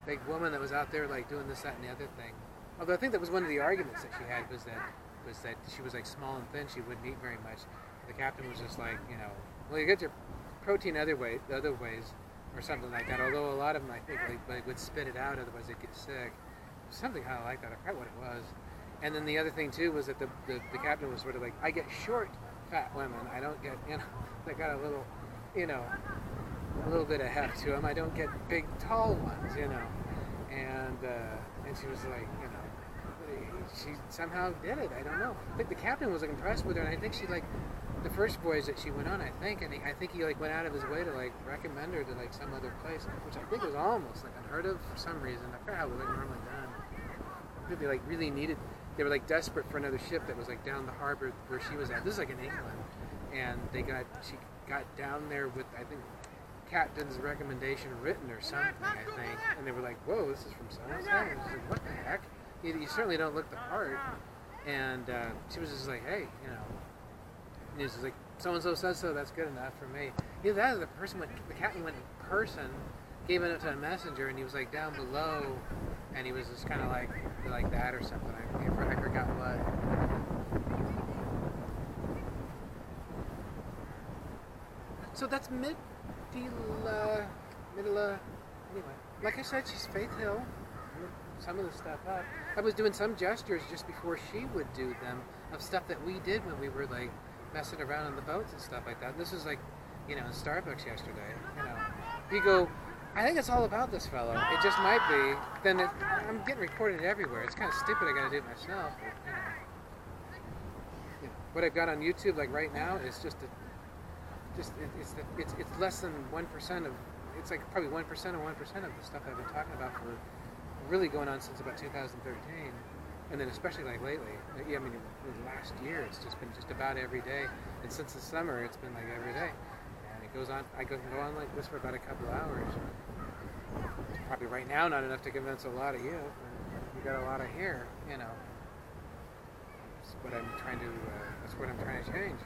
big woman that was out there like doing this, that, and the other thing. Although I think that was one of the arguments that she had was that she was like small and thin, she wouldn't eat very much. The captain was just like, well, you get your protein other ways, or something like that. Although a lot of them, I think, like would spit it out, otherwise they'd get sick. Something kind of like that. I forgot what it was. And then the other thing too was that the captain was sort of like, I get short, fat women. I don't get, they got a little, a little bit of heft to them. I don't get big, tall ones, And she was like, she somehow did it. I don't know. I think the captain was like impressed with her, and I think she like the first voyage that she went on. I think he like went out of his way to like recommend her to like some other place, which I think was almost like unheard of for some reason. I forgot how it was like normally done. I think they like really needed. They were like desperate for another ship that was like down the harbor where she was at. This is like in England, and she got down there with I think captain's recommendation written or something. I think, and they were like, "Whoa, this is from so-and-so." And I was like, "What the heck? You certainly don't look the part." And she was just like, "Hey, And he was like, "So-and-so says so. That's good enough for me." Either that or the captain went in person, gave it up to a messenger, and he was like down below, and he was just kind of like that or something. I forgot what. So that's Mittilea. Anyway, like I said, she's Faith Hill. Some of the stuff up. I was doing some gestures just before she would do them of stuff that we did when we were like messing around on the boats and stuff like that. And this was like, in Starbucks yesterday. You go, I think it's all about this fellow. It just might be. Then I'm getting recorded everywhere. It's kind of stupid. I got to do it myself. But, what I've got on YouTube like right now is it's less than 1% of. It's like probably 1% of 1% of the stuff I've been talking about for really going on since about 2013, and then especially like lately. The last year it's just been just about every day, and since the summer it's been like every day, and it goes on. I can go on like this for about a couple of hours. Probably right now not enough to convince a lot of you. You got a lot of hair, That's what I'm trying to. That's what I'm trying to change.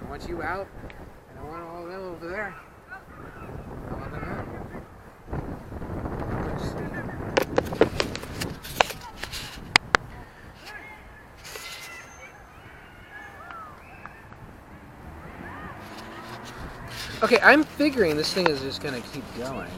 I want you out, and I want all of them over there. I want them out. Let's see. Okay, I'm figuring this thing is just going to keep going.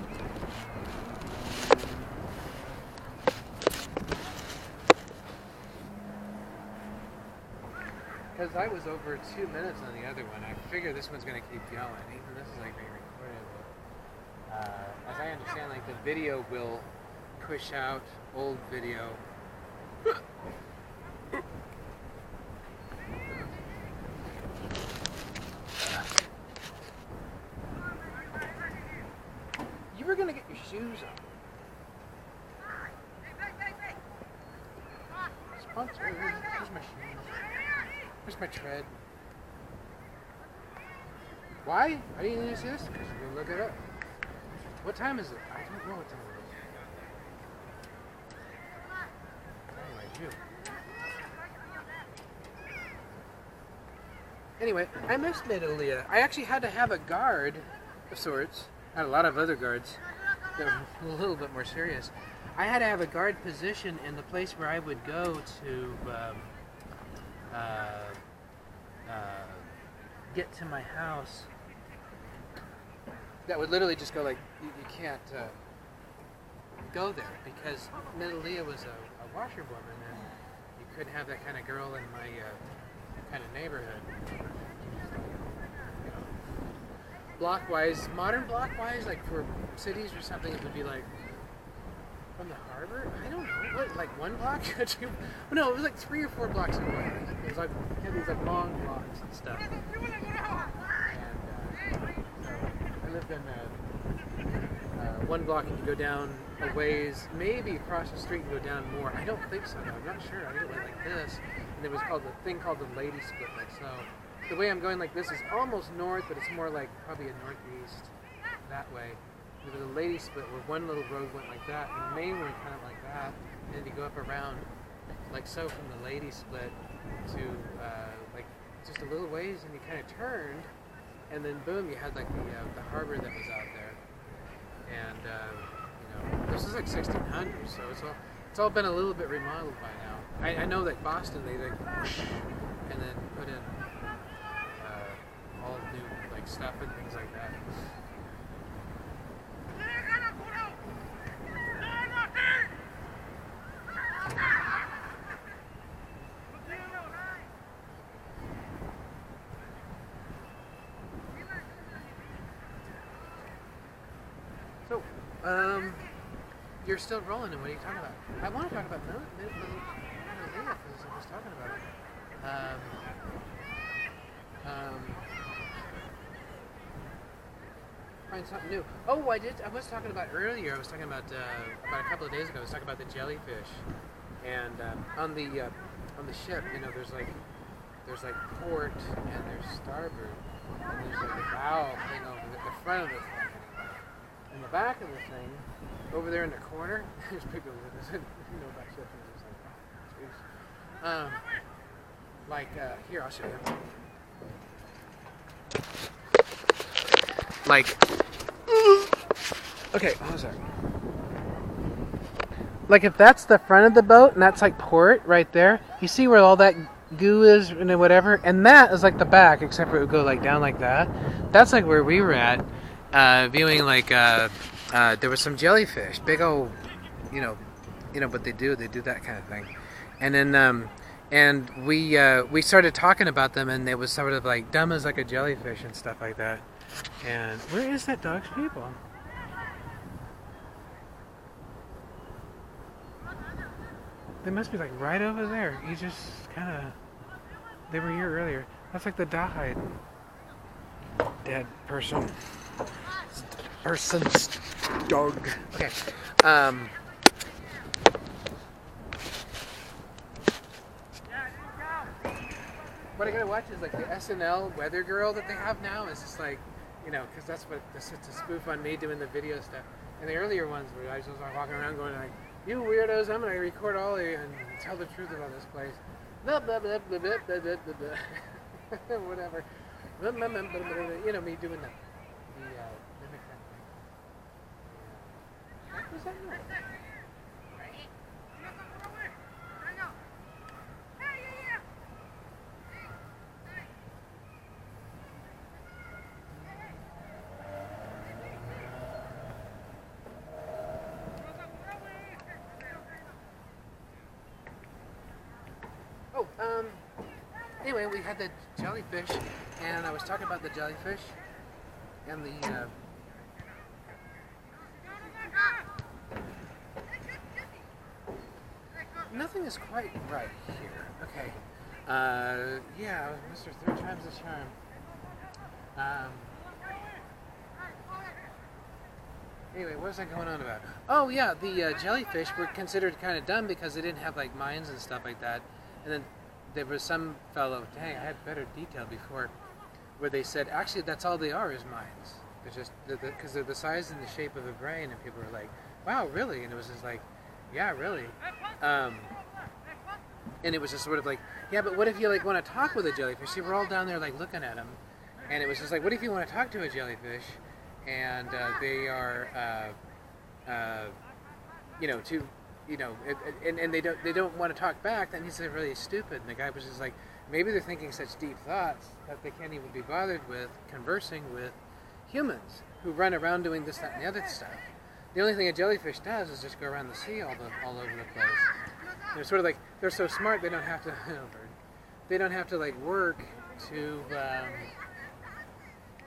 Because I was over 2 minutes on the other one, I figure this one's going to keep going. Even this is like being recorded. As I understand, like the video will push out old video. You were going to get your shoes on. Sponsor. Here's my shoes. Where's my tread? Why? How do you use this? Because you can look it up. What time is it? I don't know what time it is. Anyway, I missed Mittilea. I actually had to have a guard of sorts. I had a lot of other guards that were a little bit more serious. I had to have a guard position in the place where I would go to get to my house. That would literally just go like, you can't go there because Mittilea was a washerwoman, and you couldn't have that kind of girl in my kind of neighborhood. Blockwise, modern blockwise, like for cities or something, it would be like from the harbor. I don't know, what, like 1 block? No, it was like 3 or 4 blocks away. It was like had these like long blocks and stuff. I lived in 1 block, and you go down a ways, maybe across the street and go down more. I don't think so. I'm not sure. I think it went like this, and there was the thing called the lady split, like so. The way I'm going like this is almost north, but it's more like probably a northeast that way. There was a lady split where one little road went like that, and the main one kind of like that, and then you go up around like so from the lady split to like just a little ways, and you kind of turned, and then boom, you had like the harbor that was out there, and this is like 1600s, so it's all been a little bit remodeled by now. I know that Boston they like whoosh, and then put in all new like stuff and things like that. So, you're still rolling, and what are you talking about? I want to talk about Mittilea, because I was talking about it. Find something new. Oh, I was talking about earlier. I was talking about a couple of days ago. I was talking about the jellyfish, and on the ship, you know, there's like port and there's starboard, and there's like a bow thing over the front of the thing. In the back of the thing, over there in the corner, there's people who doesn't know about ships, and it's just like, here, I'll show you. Like, okay, hold on a second. Like, if that's the front of the boat, and that's like port right there, you see where all that goo is and whatever, and that is like the back, except for it would go like down like that. That's like where we were at. Viewing like there was some jellyfish, big old, you know, but they do that kind of thing, and then and we started talking about them, and it was sort of like dumb as like a jellyfish and stuff like that. And where is that dog's people? They must be like right over there. You just kind of, they were here earlier. That's like the died dead person. Person's dog. Okay. What I gotta watch is like the SNL weather girl that they have now. Is just like, you know, because that's what it's a spoof on me doing the video stuff. And the earlier ones where I was just like walking around going like, "You weirdos, I'm gonna record all of you and tell the truth about this place." Blah blah blah blah blah blah blah blah. Whatever. You know, me doing the mimic kind of thing. What was that noise? Anyway, we had the jellyfish, and I was talking about the jellyfish, and the nothing is quite right here. Okay, yeah, Mr. Third Time's the Charm. Anyway, what was I going on about? Oh yeah, the jellyfish were considered kind of dumb because they didn't have like minds and stuff like that, and then there was some fellow, dang, I had better detail before, where they said, actually, that's all they are is minds. They're just, because they're the size and the shape of a brain, and people were like, wow, really? And it was just like, yeah, really. And it was just sort of like, yeah, but what if you like want to talk with a jellyfish? See, we're all down there like looking at them, and it was just like, what if you want to talk to a jellyfish, and they are, you know, to... You know, and they don't want to talk back. Then he's really stupid. And the guy was just like, maybe they're thinking such deep thoughts that they can't even be bothered with conversing with humans who run around doing this, that, and the other stuff. The only thing a jellyfish does is just go around the sea all over the place. They're sort of like, they're so smart they don't have to, they don't have to like work to,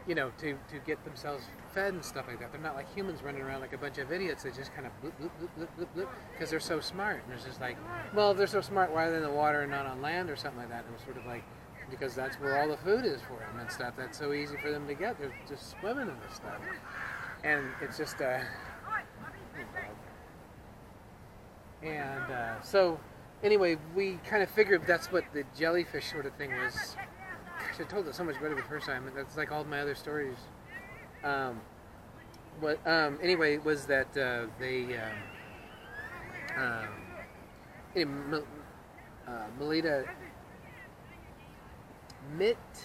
you know, to get themselves fed and stuff like that. They're not like humans running around like a bunch of idiots. They just kind of bloop, bloop, bloop, bloop, bloop, bloop, because they're so smart. And it's just like, well, if they're so smart, why are they in the water and not on land or something like that? And it was sort of like, because that's where all the food is for them and stuff. That's so easy for them to get. They're just swimming in this stuff. And it's just, so anyway, we kind of figured that's what the jellyfish sort of thing was. Gosh, I told it so much better the first time. That's like all my other stories. Anyway, was that they Mittilea,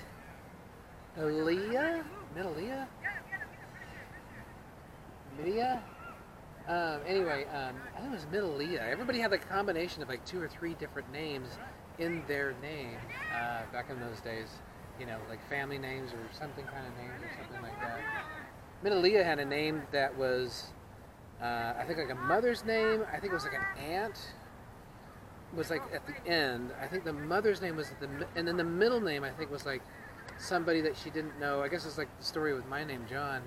Anyway, I think it was Mittilea. Everybody had like a combination of like 2 or 3 different names in their name back in those days. You know, like family names or something kind of names or something like that. Mittilea had a name that was, I think, like a mother's name. I think it was like an aunt. Was like at the end. I think the mother's name was at the, and then the middle name I think was like somebody that she didn't know. I guess it's like the story with my name, John,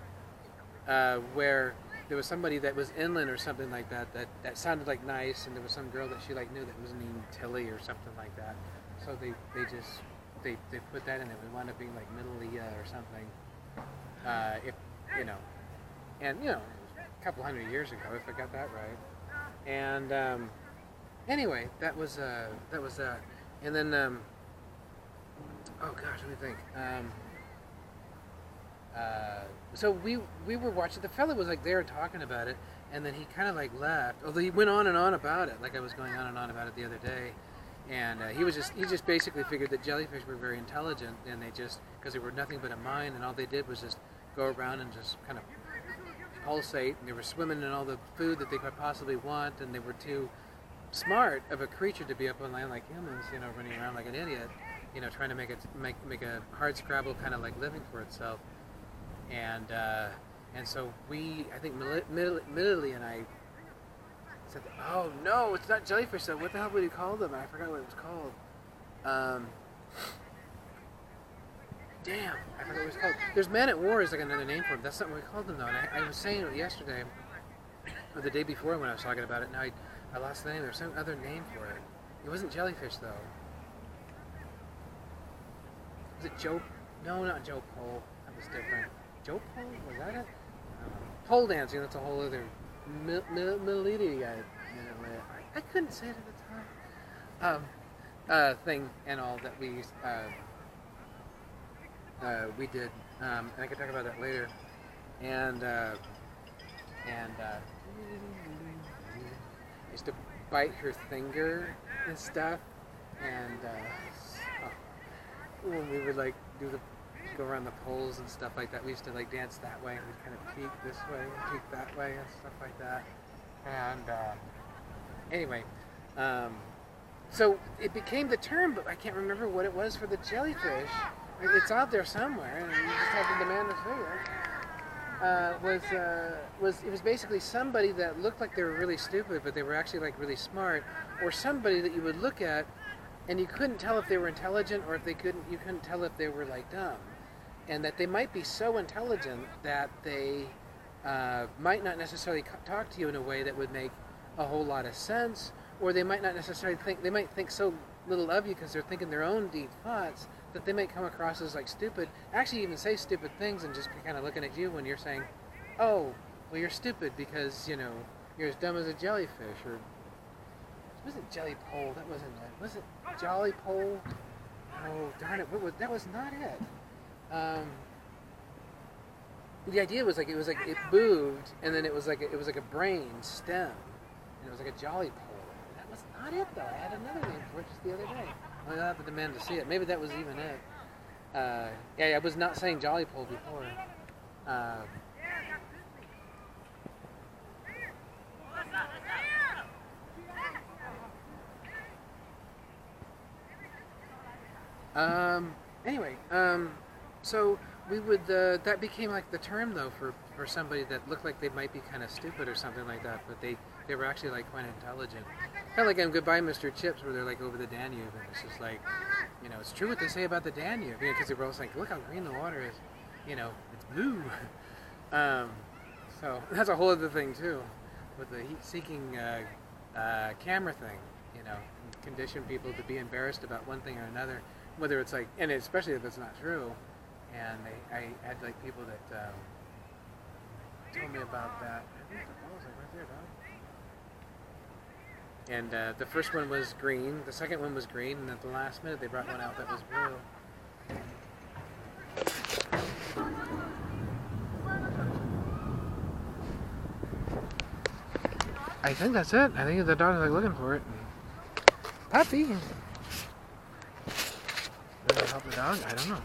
where there was somebody that was inland or something like that, that sounded like nice, and there was some girl that she like knew that was named Tilly or something like that. So they put that in it. It wound up being like Mittilea or something. If you know, and you know, a couple hundred years ago, if I got that right. And anyway, that was that. And then oh gosh, let me think. So we were watching. The fella was like there talking about it, and then he kind of like left. Although he went on and on about it, like I was going on and on about it the other day. And he just basically figured that jellyfish were very intelligent, and they just, because they were nothing but a mine, and all they did was just go around and just kind of pulsate, and they were swimming in all the food that they could possibly want, and they were too smart of a creature to be up on land like humans, you know, running around like an idiot, you know, trying to make a hard scrabble kind of like living for itself. And so I think Mittilea and I said, oh no, it's not jellyfish though. What the hell would you call them? I forgot what it was called. Damn, I forgot what it was called. There's man at war is like another name for them. That's not what we called them though. And I was saying it yesterday, or the day before when I was talking about it. Now I lost the name. There's some other name for it. It wasn't jellyfish though. Was it Joe? No, not Joe Pole. That was different. Joe Pole? Was that it? Pole dancing. That's a whole other Mittilea. I couldn't say it at the time. Thing and all that we did. And I can talk about that later. And used to bite her finger and stuff. And when we would like go around the poles and stuff like that, we used to like dance that way, and we'd kind of peek this way and peek that way and stuff like that. And anyway, so it became the term, but I can't remember what it was for the jellyfish. It's out there somewhere, and you just have to demand a figure. It was basically somebody that looked like they were really stupid, but they were actually like really smart, or somebody that you would look at and you couldn't tell if they were intelligent, or if you couldn't tell if they were like dumb, and that they might be so intelligent that they might not necessarily talk to you in a way that would make a whole lot of sense, or they might not necessarily they might think so little of you because they're thinking their own deep thoughts that they might come across as like stupid, actually even say stupid things and just be kind of looking at you when you're saying, oh, well you're stupid because, you know, you're as dumb as a jellyfish, or it wasn't jelly pole, that wasn't it. Was it jolly pole? Oh darn it, that was not it. The idea was like it moved, and then it was like a brain stem, and it was like a jolly pole. That was not it though. I had another name for it just the other day. I'll have to demand to see it. Maybe that was even it. Yeah, I was not saying jolly pole before. Anyway, so we would, that became like the term though for somebody that looked like they might be kind of stupid or something like that, but they were actually like quite intelligent. Kind of like in Goodbye Mr. Chips, where they're like over the Danube, and it's just like, you know, it's true what they say about the Danube, you know, because they were always like, look how green the water is, you know, it's blue. So that's a whole other thing too, with the heat-seeking camera thing, you know, condition people to be embarrassed about one thing or another, whether it's like, and especially if it's not true. And I had like people that told me about that. I think the ball's like right there, dog. And the first one was green, the second one was green, and at the last minute they brought one out that was blue. I think that's it. I think the dog's like looking for it. Puppy! Does it help the dog? I don't know.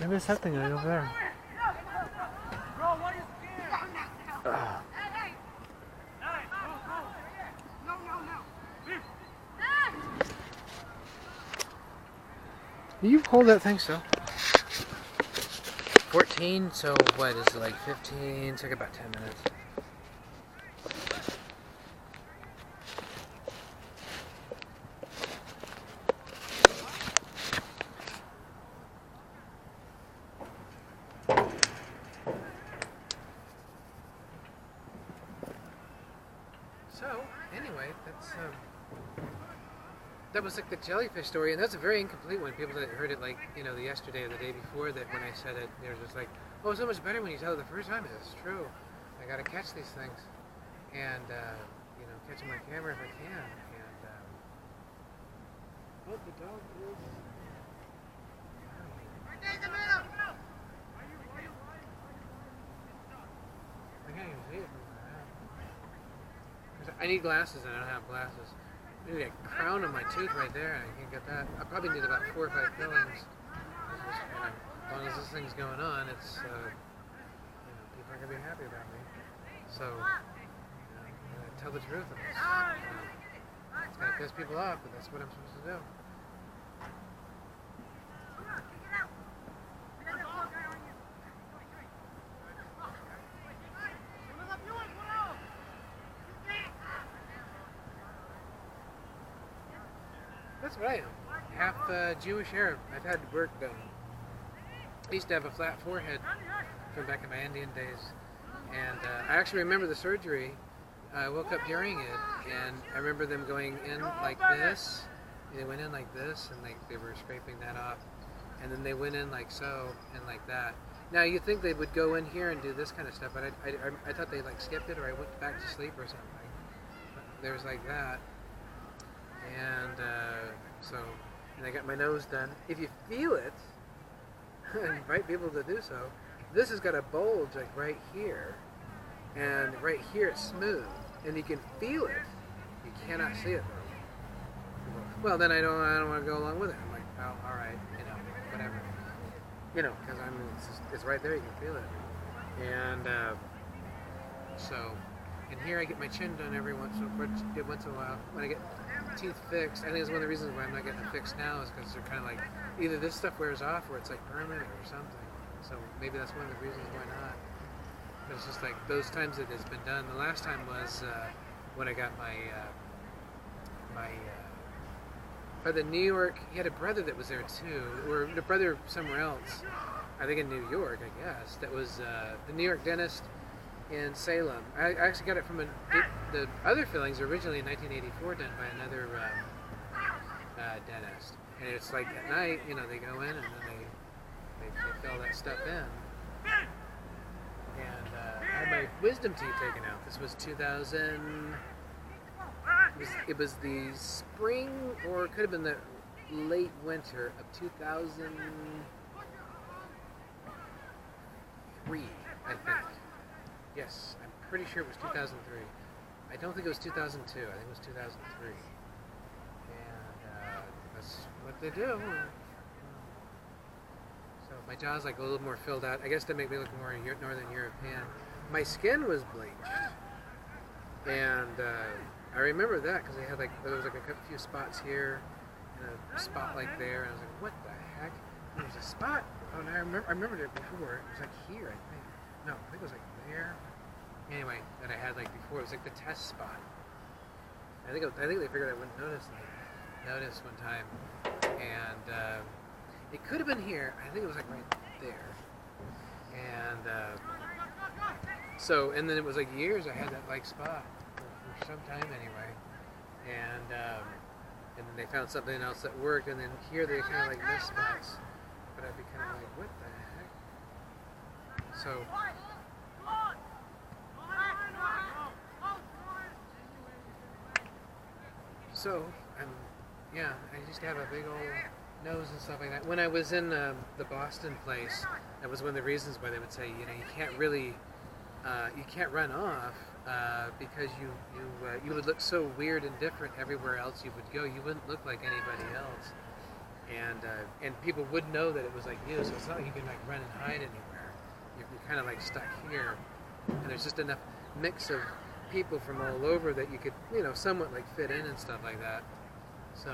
Maybe it's that thing right over there. You hold that thing still. 14, so what is it, like 15? Took about 10 minutes. So, anyway, that was like the jellyfish story, and that's a very incomplete one. People that heard it like, the yesterday or the day before, that when I said it, they were just like, oh, it's so much better when you tell it the first time. It's true. I gotta catch these things. And, catch them on camera if I can. And, oh, the dog is... I can't even see it from where I am. I need glasses and I don't have glasses. Maybe a crown on my tooth right there, and I can't get that. I probably need about 4 or 5 fillings. As long as this thing's going on, it's people are gonna be happy about me. So, tell the truth. It's gonna piss people off, but that's what I'm supposed to do. That's what I am. Half Jewish Arab. I've had work done. I used to have a flat forehead from back in my Indian days. And I actually remember the surgery. I woke up during it, and I remember them going in like this. They went in like this, and they were scraping that off. And then they went in like so, and like that. Now, you'd think they would go in here and do this kind of stuff, but I thought they like skipped it, or I went back to sleep or something. But there's like that. And and I got my nose done. If you feel it, I invite people to do so. This has got a bulge like right here, and right here it's smooth, and you can feel it. You cannot see it though. Well, then I don't want to go along with it. I'm like, oh, all right, whatever, because it's right there. You can feel it, and and here I get my chin done every once in a while. When I get teeth fixed, I think it's one of the reasons why I'm not getting them fixed now, is because they're kind of like, either this stuff wears off or it's like permanent or something. So maybe that's one of the reasons why not. But it's just like those times that it's been done. The last time was when I got my brother in New York. He had a brother that was there too, or a brother somewhere else. I think in New York, I guess. That was the New York dentist in Salem. I actually got it from the other fillings originally in 1984 done by another dentist. And it's like at night, they go in and then they fill that stuff in. And I had my wisdom teeth taken out. This was 2000. It was the spring, or it could have been the late winter of 2003, I think. Yes, I'm pretty sure it was 2003. I don't think it was 2002. I think it was 2003. And that's what they do. So my jaw's like a little more filled out. I guess to make me look more Northern European. My skin was bleached, and I remember that because there was like a few spots here and a spot like there, and I was like, what the heck? There was a spot. Oh, and I remembered it before. It was like here, I think. No, I think it was like there. Anyway, that I had like before. It was like the test spot. I think they figured I wouldn't notice one time, and it could have been here. I think it was like right there. And and then it was like years I had that like spot for some time anyway, and then they found something else that worked, and then here they kind of like missed spots, but I'd be kind of like, what the heck? So I used to have a big old nose and stuff like that. When I was in the Boston place, that was one of the reasons why they would say, you can't really, you can't run off because you would look so weird and different everywhere else you would go. You wouldn't look like anybody else. and people would know that it was like you, so it's not like you can like run and hide anywhere. You're kind of like stuck here, and there's just enough mix of people from all over that you could, somewhat like fit in and stuff like that. So,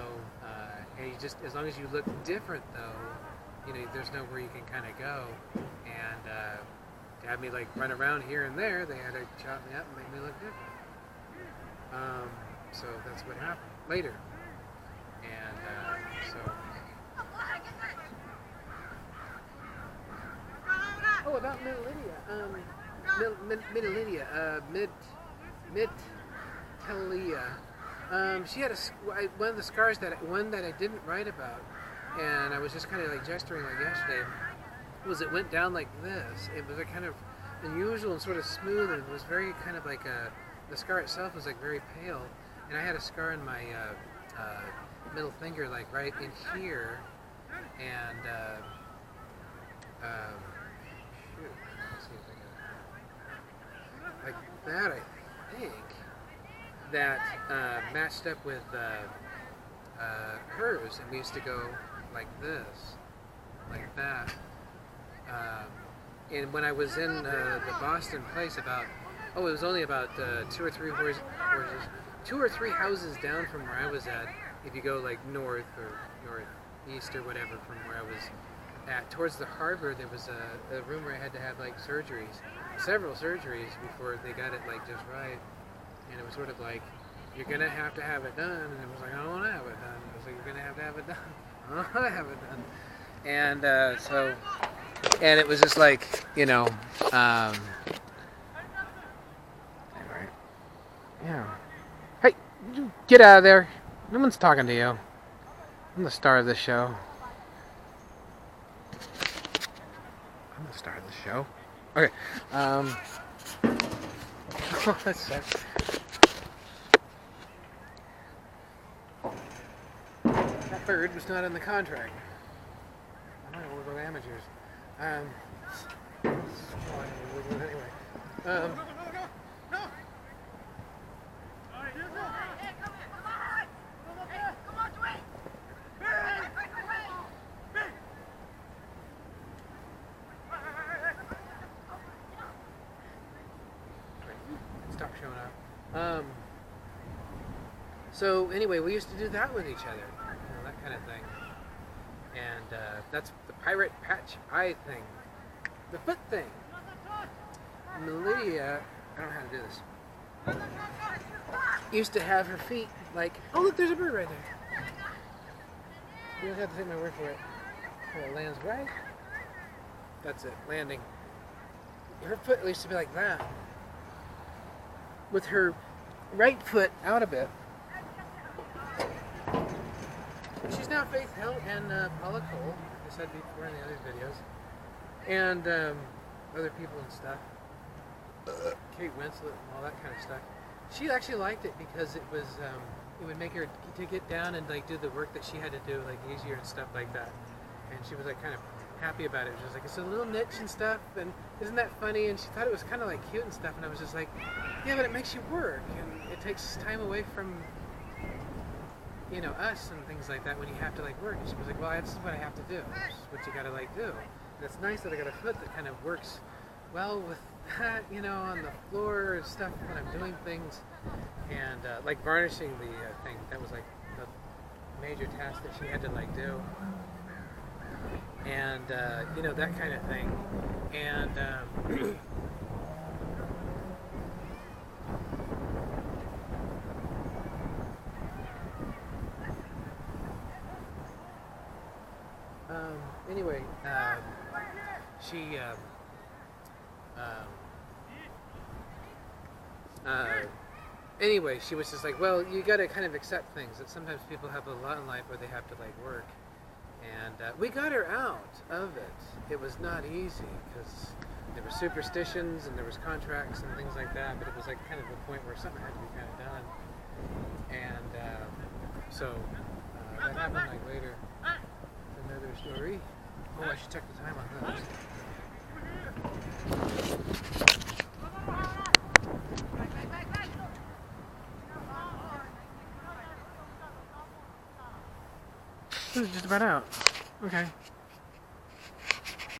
and you just, as long as you look different though, there's nowhere you can kind of go. And to have me like run around here and there, they had to chop me up and make me look different. So that's what happened later. And so. Oh, about Mittilea. She had one of the scars that I didn't write about, and I was just kind of like gesturing like yesterday. Was it went down like this? It was a kind of unusual and sort of smooth, and it was very kind of like the scar itself was like very pale, and I had a scar in my middle finger, like right in here, and shoot, let's see if I got it. Like that, I think. That matched up with hers, and we used to go like this, like that. And when I was in the Boston place, it was only about 2 or 3 horses, 2 or 3 houses down from where I was at. If you go like north or northeast or whatever from where I was at, towards the harbor, there was a room where I had to have like surgeries, several surgeries before they got it like just right. And it was sort of like, you're going to have it done. And it was like, I don't want to have it done. It was like, you're going to have it done. I don't want to have it done. And and it was just like, anyway. Yeah. Hey, get out of there. No one's talking to you. I'm the star of this show. I'm the star of this show. Okay. That sucks. That bird was not in the contract. I don't know, we're both amateurs. Anyway. Stop showing up. So anyway, we used to do that with each other, that kind of thing. And that's the pirate patch eye thing. The foot thing. Mittilea, I don't know how to do this, used to have her feet like, oh look, there's a bird right there. You don't have to take my word for it. Oh, it lands right. That's it, landing. Her foot used to be like that, with her right foot out a bit. She's now Faith Hill and Paula Cole, as I said before in the other videos, and other people and stuff. Kate Winslet and all that kind of stuff. She actually liked it because it was it would make her to get down and like do the work that she had to do like easier and stuff like that. And she was like kind of happy about it. She was like, it's a little niche and stuff, and isn't that funny? And she thought it was kind of like cute and stuff. And I was just like, yeah, but it makes you work, and it takes time away from us and things like that when you have to like work. And she was like, well, this is what I have to do. This is what you gotta like do. And it's nice that I got a foot that kind of works well with that, on the floor and stuff when I'm doing things. And like varnishing the thing, that was like the major task that she had to like do. And that kind of thing. And anyway, she anyway, she was just like, well, you got to kind of accept things, that sometimes people have a lot in life where they have to like work. And we got her out of it. It was not easy because there were superstitions and there was contracts and things like that, but it was like kind of the point where something had to be kind of done. And so that happened like later. Another story. Oh, I should check the time on this. This is just about out. Okay.